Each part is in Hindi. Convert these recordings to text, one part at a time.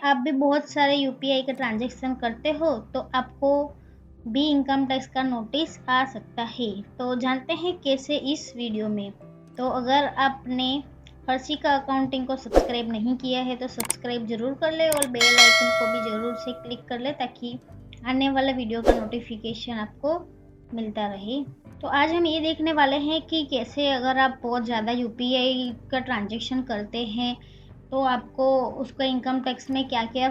आप भी बहुत सारे यूपीआई का ट्रांजैक्शन करते हो तो आपको भी इनकम टैक्स का नोटिस आ सकता है। तो जानते हैं कैसे इस वीडियो में। तो अगर आपने हर्षी का अकाउंटिंग को सब्सक्राइब नहीं किया है तो सब्सक्राइब जरूर कर ले और बेल आइकन को भी जरूर से क्लिक कर ले ताकि आने वाला वीडियो का नोटिफिकेशन आपको मिलता रहे। तो आज हम ये देखने वाले हैं कि कैसे अगर आप बहुत ज़्यादा यूपीआई का ट्रांजैक्शन करते हैं तो आपको उसका इनकम टैक्स में क्या क्या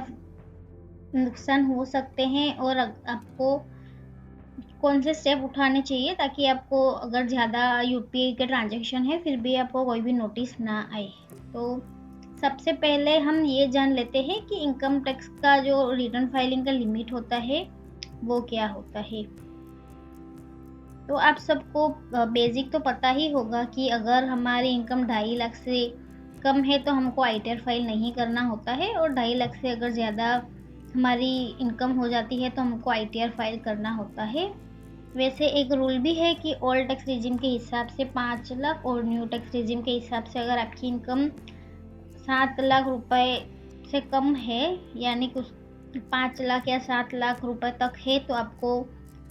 नुकसान हो सकते हैं और आपको कौन से स्टेप उठाने चाहिए ताकि आपको अगर ज़्यादा यूपीआई के ट्रांजैक्शन है फिर भी आपको कोई भी नोटिस ना आए। तो सबसे पहले हम ये जान लेते हैं कि इनकम टैक्स का जो रिटर्न फाइलिंग का लिमिट होता है वो क्या होता है। तो आप सबको बेसिक तो पता ही होगा कि अगर हमारी इनकम 2.5 लाख से कम है तो हमको आईटीआर फाइल नहीं करना होता है और 2.5 लाख से अगर ज़्यादा हमारी इनकम हो जाती है तो हमको आईटीआर फाइल करना होता है। वैसे एक रूल भी है कि ओल्ड टैक्स रिजिम के हिसाब से 5 लाख और न्यू टैक्स रिजिम के हिसाब से अगर आपकी इनकम 7 लाख रुपए से कम है यानी कुछ 5 लाख या 7 लाख रुपए तक है तो आपको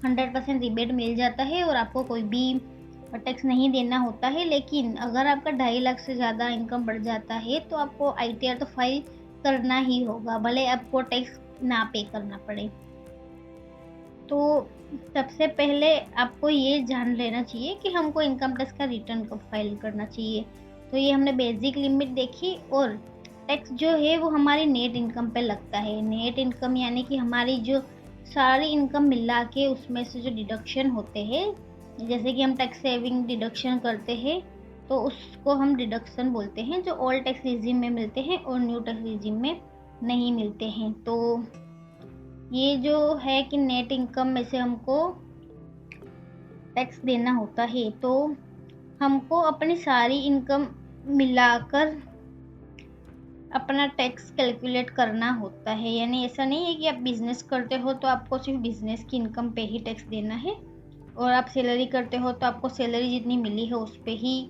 100% रिबेट मिल जाता है और आपको कोई भी टैक्स नहीं देना होता है। लेकिन अगर आपका 2.5 लाख से ज़्यादा इनकम बढ़ जाता है तो आपको आईटीआर तो फाइल करना ही होगा, भले आपको टैक्स ना पे करना पड़े। तो सबसे पहले आपको ये जान लेना चाहिए कि हमको इनकम टैक्स का रिटर्न कब फाइल करना चाहिए। तो ये हमने बेसिक लिमिट देखी और टैक्स जो है वो हमारी नेट इनकम पे लगता है। नेट इनकम यानी कि हमारी जो सारी इनकम मिला के उसमें से जो डिडक्शन होते हैं, जैसे कि हम टैक्स सेविंग डिडक्शन करते हैं तो उसको हम डिडक्शन बोलते हैं, जो ओल्ड टैक्स रिजिम में मिलते हैं और न्यू टैक्स रिजिम में नहीं मिलते हैं। तो ये जो है कि नेट इनकम में से हमको टैक्स देना होता है। तो हमको अपनी सारी इनकम मिलाकर अपना टैक्स कैलकुलेट करना होता है। यानी ऐसा नहीं है कि आप बिजनेस करते हो तो आपको सिर्फ बिजनेस की इनकम पे ही टैक्स देना है और आप सैलरी करते हो तो आपको सैलरी जितनी मिली है उस पर ही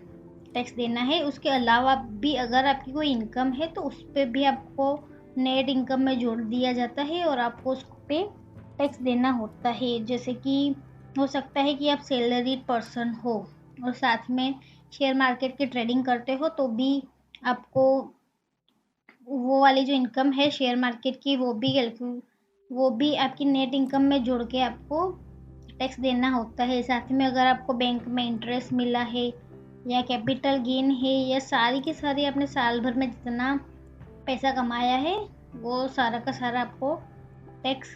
टैक्स देना है। उसके अलावा भी अगर आपकी कोई इनकम है तो उस पर भी आपको नेट इनकम में जोड़ दिया जाता है और आपको उस पे टैक्स देना होता है। जैसे कि हो सकता है कि आप सैलरीड पर्सन हो और साथ में शेयर मार्केट की ट्रेडिंग करते हो तो भी आपको वो वाली जो इनकम है शेयर मार्केट की वो भी आपकी नेट इनकम में जोड़ के आपको टैक्स देना होता है। साथ में अगर आपको बैंक में इंटरेस्ट मिला है या कैपिटल गेन है या सारी की सारी आपने साल भर में जितना पैसा कमाया है वो सारा का सारा आपको टैक्स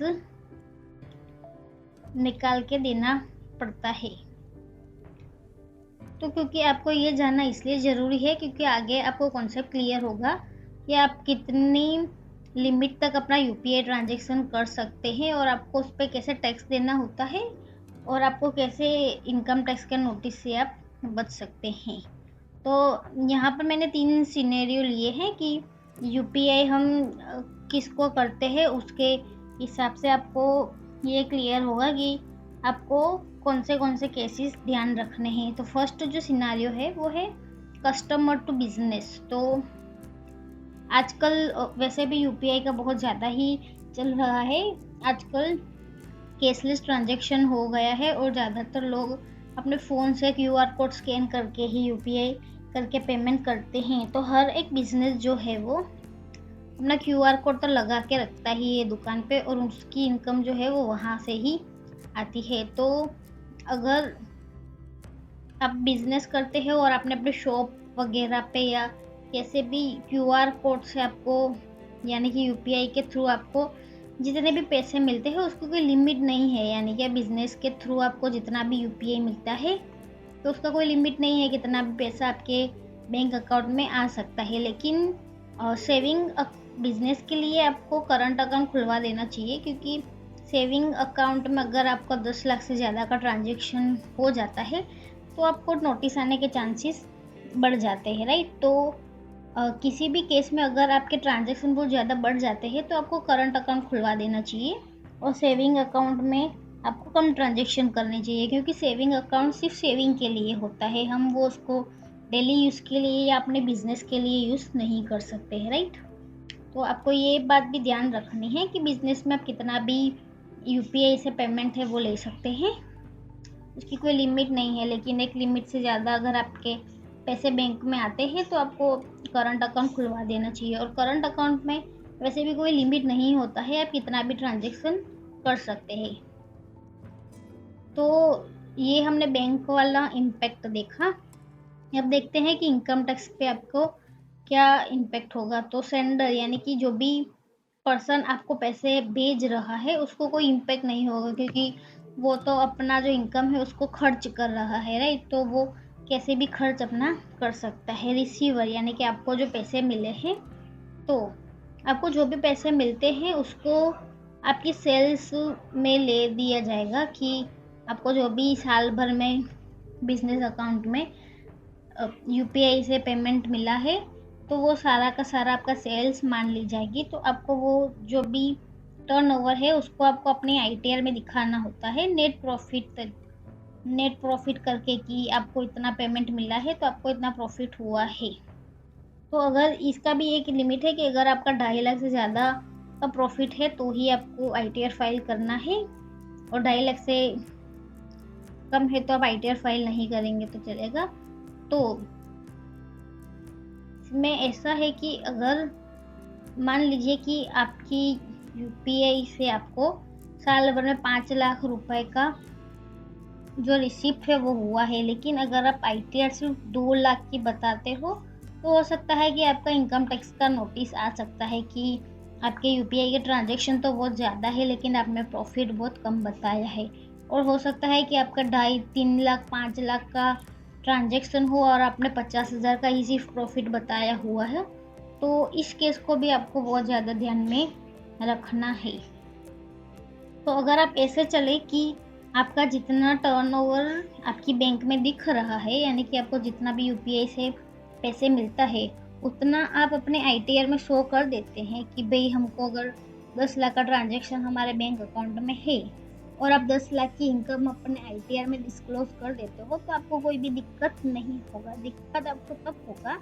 निकाल के देना पड़ता है। तो क्योंकि आपको ये जानना इसलिए ज़रूरी है क्योंकि आगे आपको कॉन्सेप्ट क्लियर होगा कि आप कितनी लिमिट तक अपना यूपीआई ट्रांजैक्शन कर सकते हैं और आपको उस पर कैसे टैक्स देना होता है और आपको कैसे इनकम टैक्स के नोटिस से आप बच सकते हैं। तो यहाँ पर मैंने 3 सिनेरियो लिए हैं कि यूपीआई हम किसको करते हैं, उसके हिसाब से आपको ये क्लियर होगा कि आपको कौन से केसेस ध्यान रखने हैं। तो फर्स्ट जो सिनेरियो है वो है कस्टमर टू बिजनेस। तो आजकल वैसे भी यूपीआई का बहुत ज़्यादा ही चल रहा है। आजकल कैशलेस ट्रांजैक्शन हो गया है और ज़्यादातर लोग अपने फ़ोन से क्यूआर कोड स्कैन करके ही यूपीआई करके पेमेंट करते हैं। तो हर एक बिजनेस जो है वो अपना क्यूआर कोड तो लगा के रखता ही है दुकान पे और उसकी इनकम जो है वो वहाँ से ही आती है। तो अगर आप बिजनेस करते हो और आपने अपने शॉप वगैरह पे या कैसे भी क्यूआर कोड से आपको यानी कि यूपीआई के थ्रू आपको जितने भी पैसे मिलते हैं उसको कोई लिमिट नहीं है। यानी कि बिजनेस के थ्रू आपको जितना भी यूपीआई मिलता है तो उसका कोई लिमिट नहीं है, कितना भी पैसा आपके बैंक अकाउंट में आ सकता है। लेकिन सेविंग बिजनेस के लिए आपको करंट अकाउंट खुलवा देना चाहिए क्योंकि सेविंग अकाउंट में अगर आपका 10 लाख से ज़्यादा का ट्रांजैक्शन हो जाता है तो आपको नोटिस आने के चांसेस बढ़ जाते हैं, राइट। तो किसी भी केस में अगर आपके ट्रांजैक्शन बहुत ज़्यादा बढ़ जाते हैं तो आपको करंट अकाउंट खुलवा देना चाहिए और सेविंग अकाउंट में आपको कम ट्रांजैक्शन करने चाहिए क्योंकि सेविंग अकाउंट सिर्फ सेविंग के लिए होता है। हम वो उसको डेली यूज़ के लिए या अपने बिजनेस के लिए यूज़ नहीं कर सकते हैं, राइट। तो आपको ये बात भी ध्यान रखनी है कि बिजनेस में आप कितना भी यूपीआई से पेमेंट है वो ले सकते हैं, उसकी कोई लिमिट नहीं है। लेकिन एक लिमिट से ज़्यादा अगर आपके पैसे बैंक में आते हैं तो आपको करंट अकाउंट खुलवा देना चाहिए। और करंट अकाउंट में वैसे भी कोई लिमिट नहीं होता है, आप कितना भी ट्रांजेक्शन कर सकते हैं। तो ये हमने बैंक वाला इम्पैक्ट देखा। अब देखते हैं कि इनकम टैक्स पे आपको क्या इम्पैक्ट होगा। तो सेंडर यानी कि जो भी पर्सन आपको पैसे भेज रहा है उसको कोई इम्पैक्ट नहीं होगा, क्योंकि वो तो अपना जो इनकम है उसको खर्च कर रहा है, राइट। तो वो कैसे भी खर्च अपना कर सकता है। रिसीवर यानी कि आपको जो पैसे मिले हैं, तो आपको जो भी पैसे मिलते हैं उसको आपकी सेल्स में ले दिया जाएगा कि आपको जो भी साल भर में बिजनेस अकाउंट में यूपीआई से पेमेंट मिला है तो वो सारा का सारा आपका सेल्स मान ली जाएगी। तो आपको वो जो भी टर्नओवर है उसको आपको अपने आईटीआर में दिखाना होता है नेट प्रॉफिट करके कि आपको इतना पेमेंट मिला है तो आपको इतना प्रॉफिट हुआ है। तो अगर इसका भी एक लिमिट है कि अगर आपका 2.5 लाख से ज़्यादा का प्रॉफिट है तो ही आपको आईटीआर फाइल करना है, और 2.5 लाख से कम है तो आप आईटीआर फाइल नहीं करेंगे तो चलेगा। तो इसमें ऐसा है कि अगर मान लीजिए कि आपकी यूपीआई से आपको साल भर में 5 लाख रुपए का जो रिसिप्ट है वो हुआ है, लेकिन अगर आप आईटीआर सिर्फ 2 लाख की बताते हो तो हो सकता है कि आपका इनकम टैक्स का नोटिस आ सकता है कि आपके यूपीआई के ट्रांजैक्शन तो बहुत ज़्यादा है लेकिन आपने प्रॉफिट बहुत कम बताया है। और हो सकता है कि आपका 2.5-3 लाख 5 लाख का ट्रांजैक्शन हो और आपने 50,000 का ही सिर्फ प्रॉफिट बताया हुआ है। तो इस केस को भी आपको बहुत ज़्यादा ध्यान में रखना है। तो अगर आप ऐसे चले कि आपका जितना टर्नओवर आपकी बैंक में दिख रहा है, यानी कि आपको जितना भी यूपीआई से पैसे मिलता है उतना आप अपने आईटीआर में शो कर देते हैं कि भाई हमको अगर 10 लाख का ट्रांजैक्शन हमारे बैंक अकाउंट में है और आप 10 लाख की इनकम अपने आईटीआर में डिस्क्लोज कर देते हो तो आपको कोई भी दिक्कत नहीं होगा। दिक्कत आपको तब होगा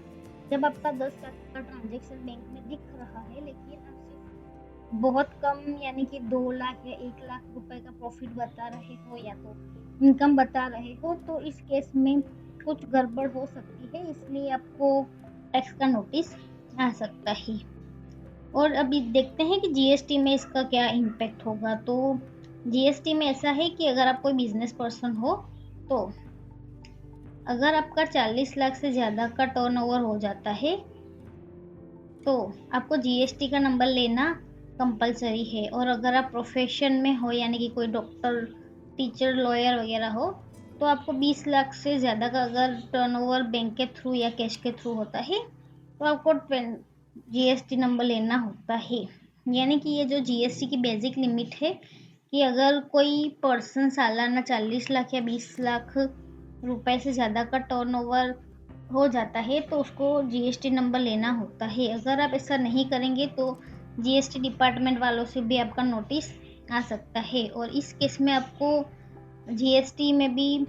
जब आपका 10 लाख का ट्रांजैक्शन बैंक में दिख रहा है लेकिन आप सिर्फ बहुत कम यानी कि 2 लाख या 1 लाख रुपए का प्रॉफिट बता रहे हो या तो इनकम बता रहे हो, तो इस केस में कुछ गड़बड़ हो सकती है, इसलिए आपको टैक्स का नोटिस आ सकता है। और अभी देखते हैं कि जीएसटी में इसका क्या इम्पैक्ट होगा। तो जीएसटी में ऐसा है कि अगर आप कोई बिजनेस पर्सन हो तो अगर आपका 40 लाख से ज़्यादा का टर्नओवर हो जाता है तो आपको जीएसटी का नंबर लेना कंपलसरी है। और अगर आप प्रोफेशन में हो यानी कि कोई डॉक्टर, टीचर, लॉयर वगैरह हो तो आपको 20 लाख से ज़्यादा का अगर टर्नओवर बैंक के थ्रू या कैश के थ्रू होता है तो आपको जीएसटी नंबर लेना होता है। यानी कि ये जो जीएसटी की बेसिक लिमिट है कि अगर कोई पर्सन सालाना 40 लाख या 20 लाख रुपए से ज़्यादा का टर्नओवर हो जाता है तो उसको जीएसटी नंबर लेना होता है। अगर आप ऐसा नहीं करेंगे तो जीएसटी डिपार्टमेंट वालों से भी आपका नोटिस आ सकता है, और इस केस में आपको जीएसटी में भी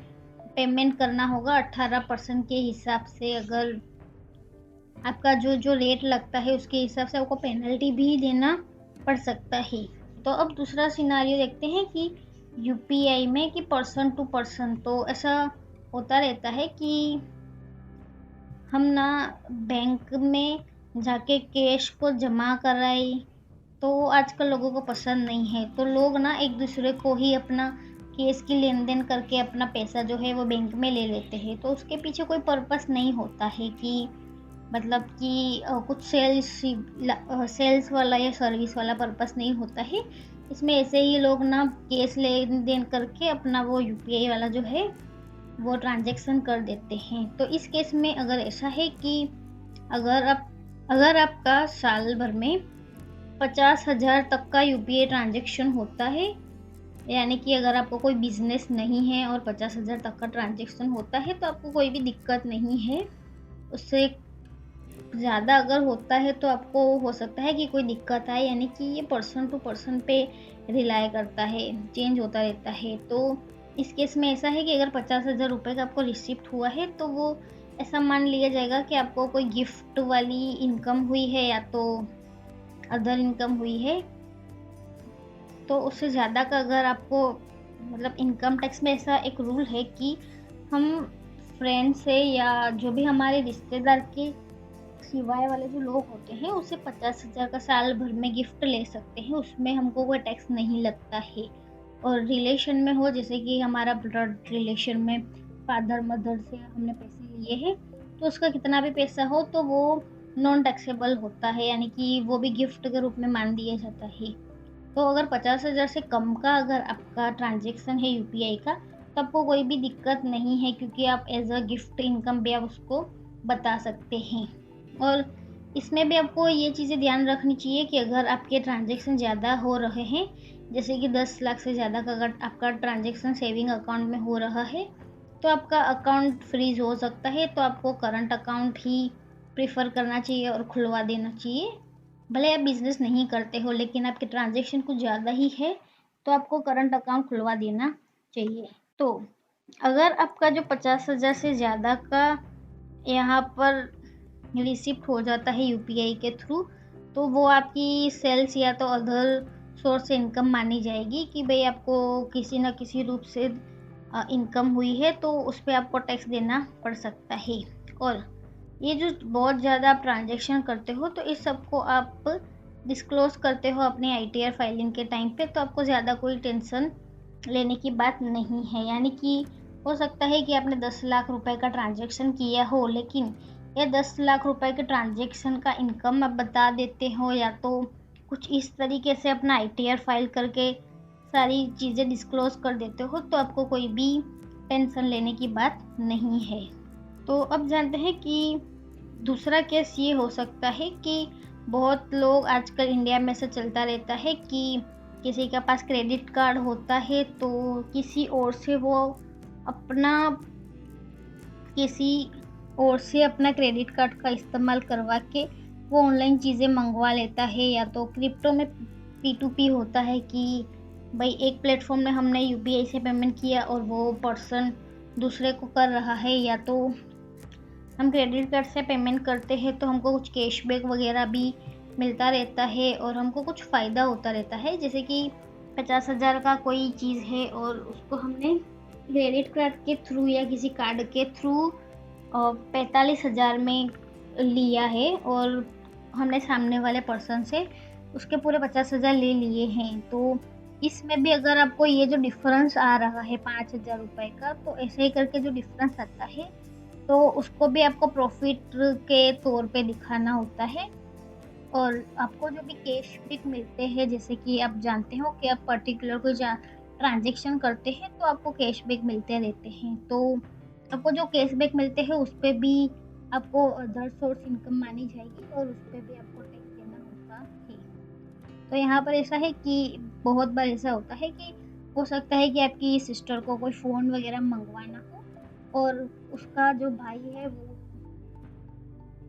पेमेंट करना होगा 18% के हिसाब से। अगर आपका जो रेट लगता है उसके हिसाब से आपको पेनल्टी भी देना पड़ सकता है। तो अब दूसरा सिनारियो देखते हैं कि यूपीआई में कि पर्सन टू पर्सन। तो ऐसा होता रहता है कि हम ना बैंक में जाके कैश को जमा कराए तो आजकल लोगों को पसंद नहीं है, तो लोग ना एक दूसरे को ही अपना कैश की लेन देन करके अपना पैसा जो है वो बैंक में ले लेते हैं। तो उसके पीछे कोई पर्पस नहीं होता है कि मतलब कि कुछ सेल्स वाला या सर्विस वाला पर्पस नहीं होता है। इसमें ऐसे ही लोग ना कैश लेन देन करके अपना वो यूपीआई वाला जो है वो ट्रांजैक्शन कर देते हैं। तो इस केस में अगर ऐसा है कि अगर आपका साल भर में 50,000 तक का यूपीआई ट्रांजैक्शन होता है, यानी कि अगर आपको कोई बिजनेस नहीं है और 50,000 तक का ट्रांजैक्शन होता है तो आपको कोई भी दिक्कत नहीं है। उससे ज़्यादा अगर होता है तो आपको हो सकता है कि कोई दिक्कत आए, यानी कि ये पर्सन टू पर्सन पे रिलाई करता है, चेंज होता रहता है। तो इस केस में ऐसा है कि अगर 50,000 रुपये का आपको रिसिप्ट हुआ है तो वो ऐसा मान लिया जाएगा कि आपको कोई गिफ्ट वाली इनकम हुई है या तो अदर इनकम हुई है, तो उससे ज़्यादा का अगर आपको मतलब इनकम टैक्स में ऐसा एक रूल है कि हम फ्रेंड से या जो भी हमारे रिश्तेदार के सिवाय वाले जो लोग होते हैं उससे 50,000 का साल भर में गिफ्ट ले सकते हैं, उसमें हमको कोई टैक्स नहीं लगता है। और रिलेशन में हो, जैसे कि हमारा ब्लड रिलेशन में फादर मदर से हमने पैसे लिए हैं, तो उसका कितना भी पैसा हो तो वो नॉन टैक्सेबल होता है, यानी कि वो भी गिफ्ट के रूप में मान दिया जाता है। तो अगर 50,000 से कम का अगर आपका ट्रांजेक्शन है यूपीआई का, तो आपको कोई भी दिक्कत नहीं है, क्योंकि आप एज अ गिफ्ट इनकम भी आप उसको बता सकते हैं। और इसमें भी आपको ये चीज़ें ध्यान रखनी चाहिए कि अगर आपके ट्रांजेक्शन ज़्यादा हो रहे हैं, जैसे कि 10 लाख से ज़्यादा का अगर आपका ट्रांजेक्शन सेविंग अकाउंट में हो रहा है, तो आपका अकाउंट फ्रीज हो सकता है। तो आपको करंट अकाउंट ही प्रेफर करना चाहिए और खुलवा देना चाहिए। भले आप बिजनेस नहीं करते हो, लेकिन आपके ट्रांजेक्शन कुछ ज़्यादा ही है, तो आपको करंट अकाउंट खुलवा देना चाहिए। तो अगर आपका जो 50,000 से ज़्यादा का यहाँ पर रिसिप्ट हो जाता है यूपीआई के थ्रू, तो वो आपकी सेल्स या तो अदर सोर्स से इनकम मानी जाएगी कि भाई आपको किसी न किसी रूप से इनकम हुई है, तो उस पर आपको टैक्स देना पड़ सकता है। और ये जो बहुत ज़्यादा आप ट्रांजेक्शन करते हो, तो इस सब को आप डिस्क्लोज करते हो अपने आईटीआर फाइलिंग के टाइम पे, तो आपको ज़्यादा कोई टेंशन लेने की बात नहीं है। यानी कि हो सकता है कि आपने 10 लाख रुपए का ट्रांजेक्शन किया हो, लेकिन ये 10 लाख रुपए के ट्रांजेक्शन का इनकम आप बता देते हो, या तो कुछ इस तरीके से अपना आईटीआर फाइल करके सारी चीज़ें डिस्क्लोज कर देते हो, तो आपको कोई भी टेंशन लेने की बात नहीं है। तो अब जानते हैं कि दूसरा केस ये हो सकता है कि बहुत लोग आजकल इंडिया में से चलता रहता है कि किसी के पास क्रेडिट कार्ड होता है, तो किसी और से वो अपना क्रेडिट कार्ड का इस्तेमाल करवा के वो ऑनलाइन चीज़ें मंगवा लेता है। या तो क्रिप्टो में P2P होता है कि भाई एक प्लेटफॉर्म में हमने यूपीआई से पेमेंट किया और वो पर्सन दूसरे को कर रहा है, या तो हम क्रेडिट कार्ड से पेमेंट करते हैं तो हमको कुछ कैशबैक वगैरह भी मिलता रहता है और हमको कुछ फ़ायदा होता रहता है। जैसे कि 50,000 का कोई चीज़ है और उसको हमने क्रेडिट कार्ड के थ्रू या किसी कार्ड के थ्रू 45,000 में लिया है, और हमने सामने वाले पर्सन से उसके पूरे 50,000 ले लिए हैं। तो इसमें भी अगर आपको ये जो डिफरेंस आ रहा है 5,000 रुपये का, तो ऐसे ही करके जो डिफरेंस आता है, तो उसको भी आपको प्रॉफिट के तौर पे दिखाना होता है। और आपको जो भी कैशबैक मिलते हैं, जैसे कि आप जानते हो कि आप पर्टिकुलर कोई ट्रांजेक्शन करते हैं तो आपको कैशबैक मिलते रहते हैं, तो आपको जो कैशबैक मिलते हैं उस पर भी आपको अदर सोर्स इनकम मानी जाएगी और उस पर भी आपको टैक्स देना होता है। तो यहाँ पर ऐसा है कि बहुत बार ऐसा होता है कि हो सकता है कि आपकी सिस्टर को कोई फ़ोन वगैरह मंगवाना हो और उसका जो भाई है वो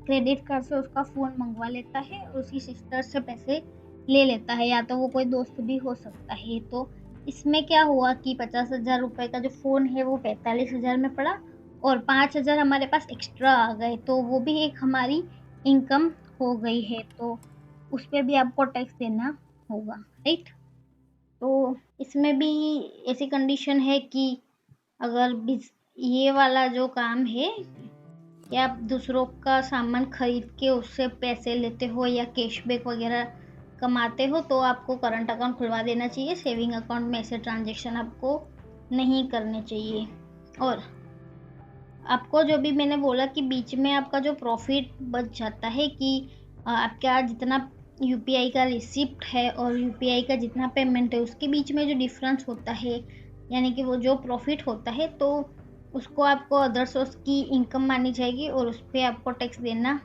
क्रेडिट कार्ड से उसका फ़ोन मंगवा लेता है और उसकी सिस्टर से पैसे ले लेता है, या तो वो कोई दोस्त भी हो सकता है। तो इसमें क्या हुआ कि 50,000 रुपये का जो फ़ोन है वो 45,000 में पड़ा और 5,000 हमारे पास एक्स्ट्रा आ गए, तो वो भी एक हमारी इनकम हो गई है, तो उस पर भी आपको टैक्स देना होगा, राइट। तो इसमें भी ऐसी कंडीशन है कि अगर ये वाला जो काम है कि आप दूसरों का सामान खरीद के उससे पैसे लेते हो या कैशबैक वगैरह कमाते हो, तो आपको करंट अकाउंट खुलवा देना चाहिए। सेविंग अकाउंट में ऐसे ट्रांजेक्शन आपको नहीं करने चाहिए। और आपको जो भी मैंने बोला कि बीच में आपका जो प्रॉफिट बच जाता है कि आपका जितना यूपीआई का रिसिप्ट है और यूपीआई का जितना पेमेंट है उसके बीच में जो डिफरेंस होता है, यानी कि वो जो प्रॉफिट होता है, तो उसको आपको अदर सोर्स की इनकम मानी जाएगी और उस पर आपको टैक्स देना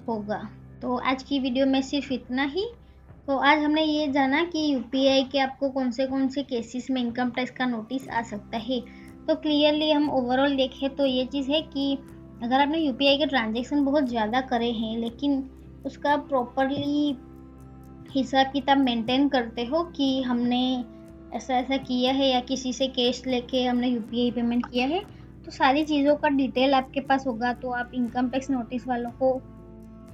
होगा। तो आज की वीडियो में सिर्फ इतना ही। तो आज हमने ये जाना कि यूपीआई के आपको कौन से केसेस में इनकम टैक्स का नोटिस आ सकता है। तो क्लियरली हम ओवरऑल देखें तो ये चीज़ है कि अगर आपने यूपीआई के ट्रांजेक्शन बहुत ज़्यादा करे हैं, लेकिन उसका प्रॉपरली हिसाब किताब मेंटेन करते हो कि हमने ऐसा ऐसा किया है या किसी से कैश लेके हमने यूपीआई पेमेंट किया है, तो सारी चीज़ों का डिटेल आपके पास होगा, तो आप इनकम टैक्स नोटिस वालों को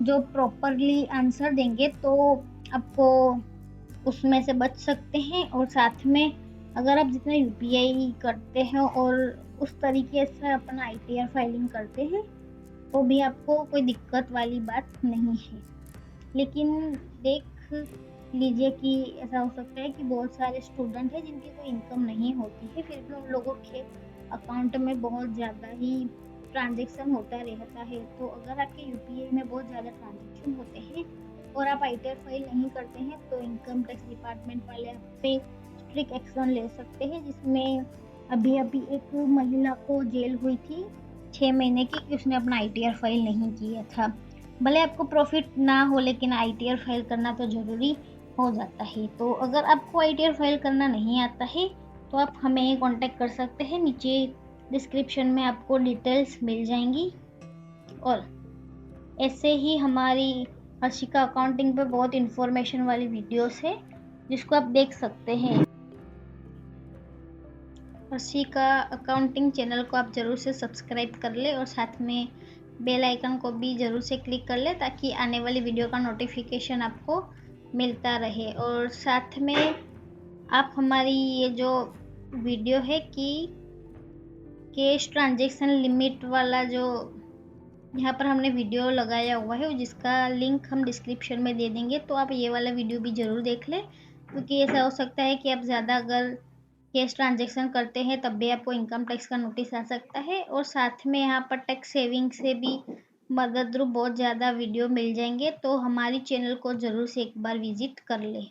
जो प्रॉपरली आंसर देंगे तो आपको उसमें से बच सकते हैं। और साथ में अगर आप जितना यूपीआई करते हैं और उस तरीके से अपना आईटीआर फाइलिंग करते हैं तो भी आपको कोई दिक्कत वाली बात नहीं है। लेकिन देख लीजिए कि ऐसा हो सकता है कि बहुत सारे स्टूडेंट हैं जिनकी कोई इनकम नहीं होती है, फिर भी उन लोगों के अकाउंट में बहुत ज़्यादा ही ट्रांजैक्शन होता रहता है। तो अगर आपके यूपीआई में बहुत ज़्यादा ट्रांजैक्शन होते हैं और आप आईटीआर फाइल नहीं करते हैं तो इनकम टैक्स डिपार्टमेंट वाले आप पे स्ट्रिक्ट एक्शन ले सकते हैं, जिसमें अभी अभी एक महिला को जेल हुई थी 6 महीने की कि उसने अपना आईटीआर फाइल नहीं किया था। भले आपको प्रॉफिट ना हो लेकिन आईटीआर फाइल करना तो ज़रूरी हो जाता है। तो अगर आपको आईटीआर फाइल करना नहीं आता है तो आप हमें कांटेक्ट कर सकते हैं, नीचे डिस्क्रिप्शन में आपको डिटेल्स मिल जाएंगी। और ऐसे ही हमारी हर्षिका अकाउंटिंग पे बहुत इन्फॉर्मेशन वाली वीडियोस है जिसको आप देख सकते हैं। हर्षिका अकाउंटिंग चैनल को आप ज़रूर से सब्सक्राइब कर ले और साथ में बेल आइकन को भी ज़रूर से क्लिक कर ले ताकि आने वाली वीडियो का नोटिफिकेशन आपको मिलता रहे। और साथ में आप हमारी ये जो वीडियो है कि कैश ट्रांजैक्शन लिमिट वाला जो यहाँ पर हमने वीडियो लगाया हुआ है जिसका लिंक हम डिस्क्रिप्शन में दे देंगे, तो आप ये वाला वीडियो भी ज़रूर देख लें, क्योंकि ऐसा हो सकता है कि आप ज़्यादा अगर कैश ट्रांजैक्शन करते हैं तब भी आपको इनकम टैक्स का नोटिस आ सकता है। और साथ में यहाँ पर टैक्स सेविंग से भी मदद रूप बहुत ज़्यादा वीडियो मिल जाएंगे, तो हमारी चैनल को ज़रूर से एक बार विजिट कर लें।